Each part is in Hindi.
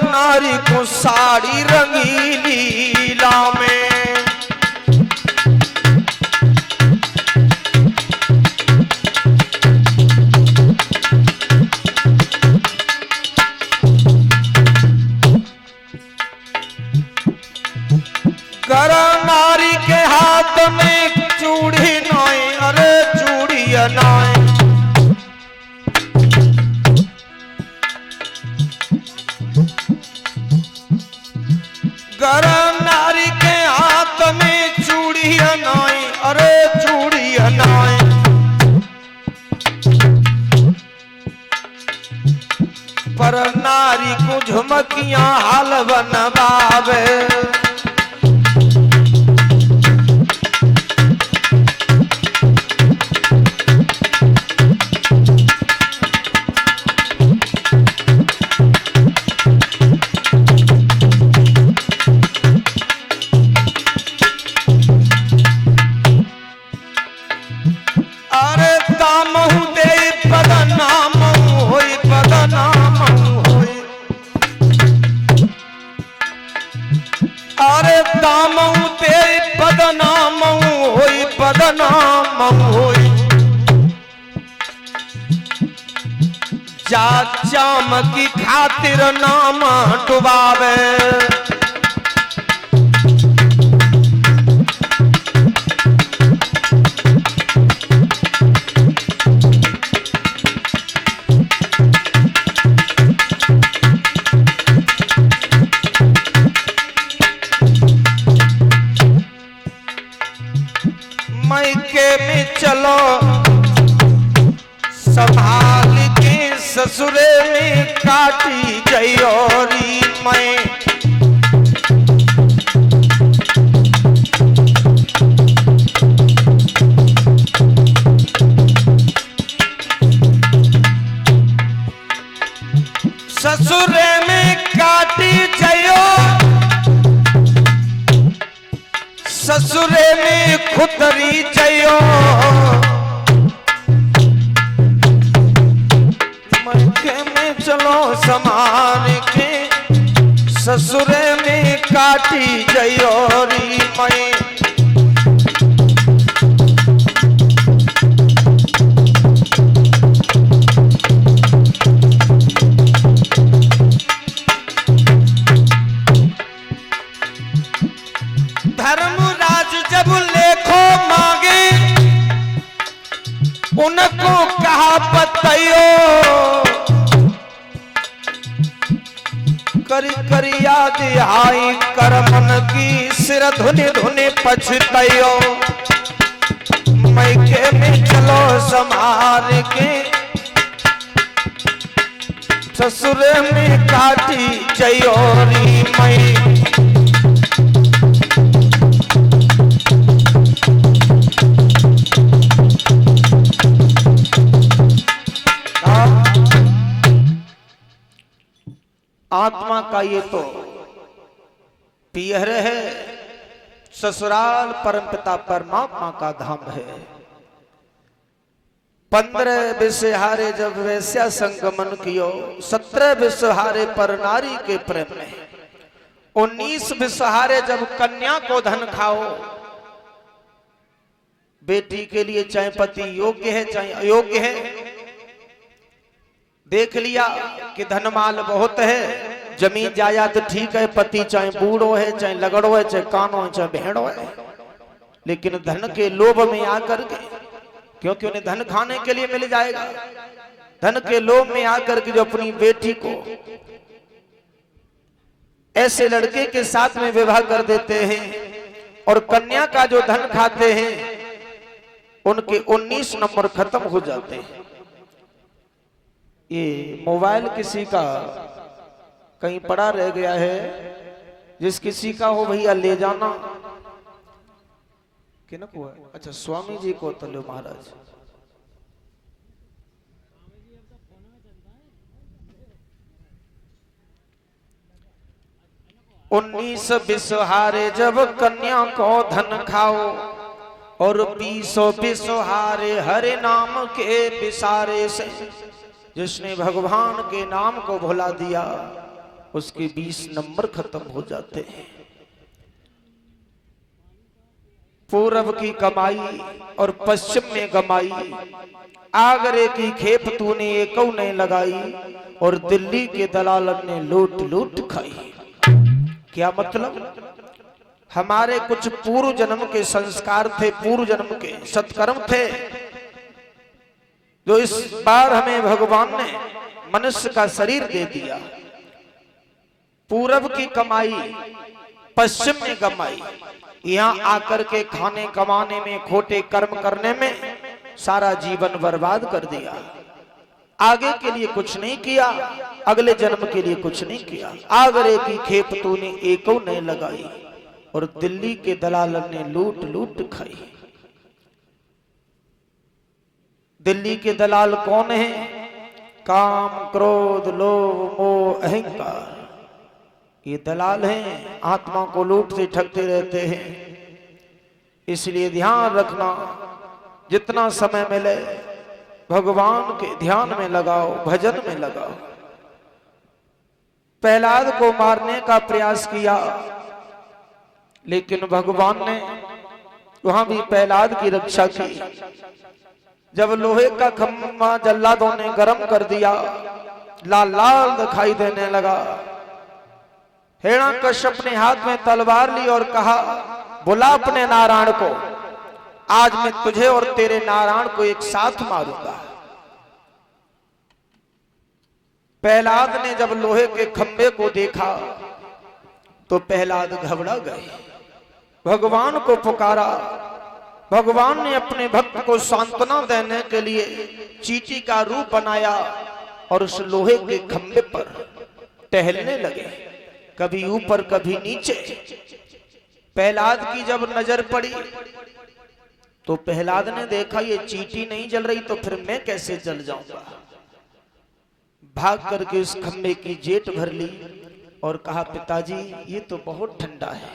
नारी को साड़ी रंगीली लीला में। कर नारी के हाथ में चूड़ी नाई, अरे चूड़ी नाई। कर नारी के हाथ में चूड़ी नाई, अरे चूड़ी नाई। पर नारी को झुमकियां हाल बनवावे। अरे दामऊ ते बदनामऊ होई, बदनामऊ होई। जात जाम की खातिर नाम डुबावे। मैके में चलो संभाल के, ससुरे में काटी जयोरी मैं। ससुरे में काटी जयो, ससुरे में खुतरी जयो। मैके में चलो समान के, ससुरे में काटी जयोरी मैं। धर्मराज जब लेखो मांगे, उनको कहा बतयो। करी करी याद आई करमन की, सिर धुने धुने पछतयो। मैके में चलो संभाल के, ससुर में काटी जयोरी मैं। आत्मा का ये तो पियर है, ससुराल परमपिता परमात्मा का धाम है। 15 विषहारे जब वैश्या संगमन कियो, 17 विषहारे पर नारी के प्रेम में, 19 विषहारे जब कन्या को धन खाओ। बेटी के लिए चाहे पति योग्य है चाहे अयोग्य है, देख लिया कि धनमाल बहुत है, जमीन जायदाद ठीक है, पति चाहे बूढ़ो है चाहे लगड़ो है चाहे कानो है चाहे भेड़ो है, लेकिन धन के लोभ में आकर के, क्योंकि उन्हें धन खाने के लिए मिल जाएगा, धन के लोभ में आकर के जो अपनी बेटी को ऐसे लड़के के साथ में विवाह कर देते हैं और कन्या का जो धन खाते हैं उनके 19 नंबर खत्म हो जाते हैं। ये मोबाइल किसी का कहीं पड़ा रह गया है, जिस किसी का हो भैया ले जाना। किन को है? अच्छा स्वामी जी को तो लो महाराज। उन्नीस विषहारे जब कन्या को धन खाओ और 20 विषहारे हरे नाम के विसारे से, जिसने भगवान के नाम को भुला दिया उसके 20 नंबर खत्म हो जाते हैं। पूरब की कमाई और पश्चिम में गमाई, आगरे की खेप तूने एक नहीं लगाई, और दिल्ली के दलालन ने लूट लूट खाई। क्या मतलब? हमारे कुछ पूर्व जन्म के संस्कार थे, पूर्व जन्म के सत्कर्म थे, जो इस बार हमें भगवान ने मनुष्य का शरीर दे दिया। पूरब की कमाई पश्चिम में गमाई, यहाँ आकर के खाने कमाने में, खोटे कर्म करने में सारा जीवन बर्बाद कर दिया। आगे के लिए कुछ नहीं किया, अगले जन्म के लिए कुछ नहीं किया। आगरे की खेप तूने एको नहीं लगाई, और दिल्ली के दलालन ने लूट लूट खाई। दिल्ली के दलाल कौन है? काम, क्रोध, लोभ, मोह, अहंकार, ये दलाल हैं, आत्मा को लूटते ठगते रहते हैं। इसलिए ध्यान रखना, जितना समय मिले भगवान के ध्यान में लगाओ, भजन में लगाओ। प्रहलाद को मारने का प्रयास किया, लेकिन भगवान ने वहां भी प्रहलाद की रक्षा की। जब लोहे का खम्भा जल्लादों ने गर्म कर दिया, लाल लाल दिखाई देने लगा, हिरण्यकश्यप ने हाथ में तलवार ली और कहा, बुला अपने नारायण को, आज मैं तुझे और तेरे नारायण को एक साथ मारूंगा। प्रहलाद ने जब लोहे के खंभे को देखा तो प्रहलाद घबरा गए, भगवान को पुकारा। भगवान ने अपने भक्त को सांत्वना देने के लिए चींटी का रूप बनाया और उस लोहे के खंभे पर टहलने लगे, कभी ऊपर कभी नीचे। प्रहलाद की जब नजर पड़ी तो प्रहलाद ने देखा ये चींटी नहीं जल रही, तो फिर मैं कैसे जल जाऊंगा। भाग करके उस खंभे की जेट भर ली और कहा, पिताजी ये तो बहुत ठंडा है।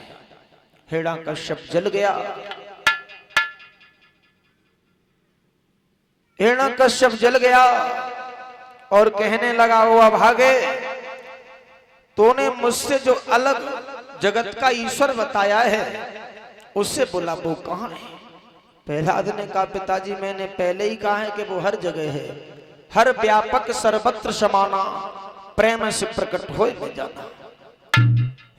हिरण्यकश्यप जल गया। हिरण्यकश्यप जल गया और कहने लगा, वो अभागे, तूने मुझसे जो अलग जगत का ईश्वर बताया है उससे बोला, वो कहां है? प्रहलाद ने कहा, पिताजी मैंने पहले ही कहा है कि वो हर जगह है, हर व्यापक सर्वत्र समाना, प्रेम से प्रकट होए में जाना।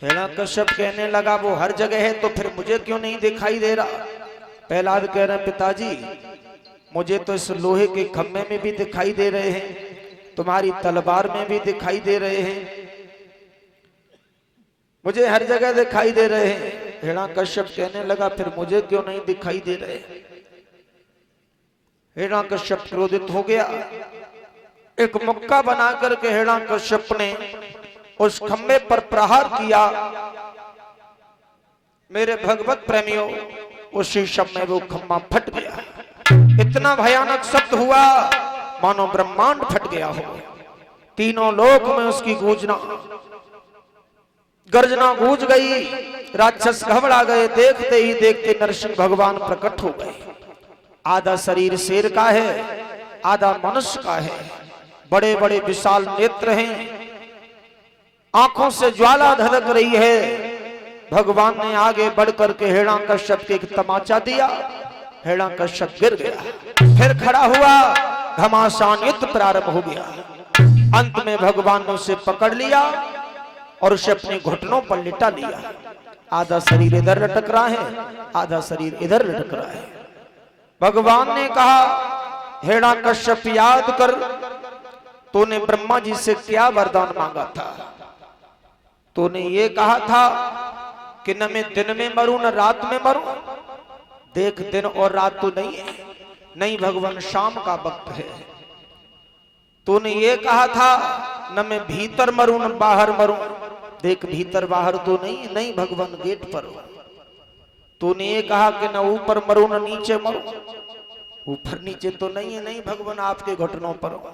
हिरण्यकश्यप कहने लगा, वो हर जगह है तो फिर मुझे क्यों नहीं दिखाई दे रहा? प्रहलाद कह रहे, पिताजी मुझे तो इस लोहे के खम्भे में भी दिखाई दे रहे हैं, तुम्हारी तलवार में भी दिखाई दे रहे हैं, मुझे हर जगह दिखाई दे रहे हैं। हिरण्यकश्यप कहने लगा, फिर मुझे क्यों नहीं दिखाई दे रहे? हिरण्यकश्यप क्रोधित हो गया। एक मुक्का बना करके हिरण्यकश्यप ने उस खंभे पर प्रहार किया। मेरे भगवत प्रेमियों, उसी समय वो खंभा फट गया। इतना भयानक शब्द हुआ मानो ब्रह्मांड फट गया हो। तीनों लोक में उसकी गूंजना, गर्जना गूंज गई। राक्षस घबरा गए। देखते ही देखते नरसिंह भगवान प्रकट हो गए। आधा शरीर शेर का है, आधा मनुष्य का है। बड़े बड़े विशाल नेत्र हैं, आंखों से ज्वाला धधक रही है। भगवान ने आगे बढ़कर के हिरण्यकश्यप के एक तमाचा दिया। हिरण्यकश्यप गिर गया, फिर खड़ा हुआ। घमासान युद्ध प्रारंभ हो गया। अंत में भगवान ने उसे पकड़ लिया और उसे अपने घुटनों पर लिटा लिया। आधा शरीर इधर लटक रहा है, आधा शरीर इधर लटक रहा है। भगवान ने कहा, हिरण्यकश्यप याद कर, तूने ब्रह्मा जी से क्या वरदान मांगा था? तूने ये कहा था कि न मैं दिन में मरूं न रात में मरूं। देख, दिन और रात तो नहीं है, नहीं भगवान शाम का वक्त है। तूने ये कहा था न मैं भीतर मरूं न बाहर मरूं। देख, भीतर बाहर तो नहीं, नहीं भगवान गेट पर हो। तूने ये कहा कि न ऊपर मरूं न नीचे मरूं। ऊपर नीचे तो नहीं है, नहीं भगवान आपके घुटनों पर हो।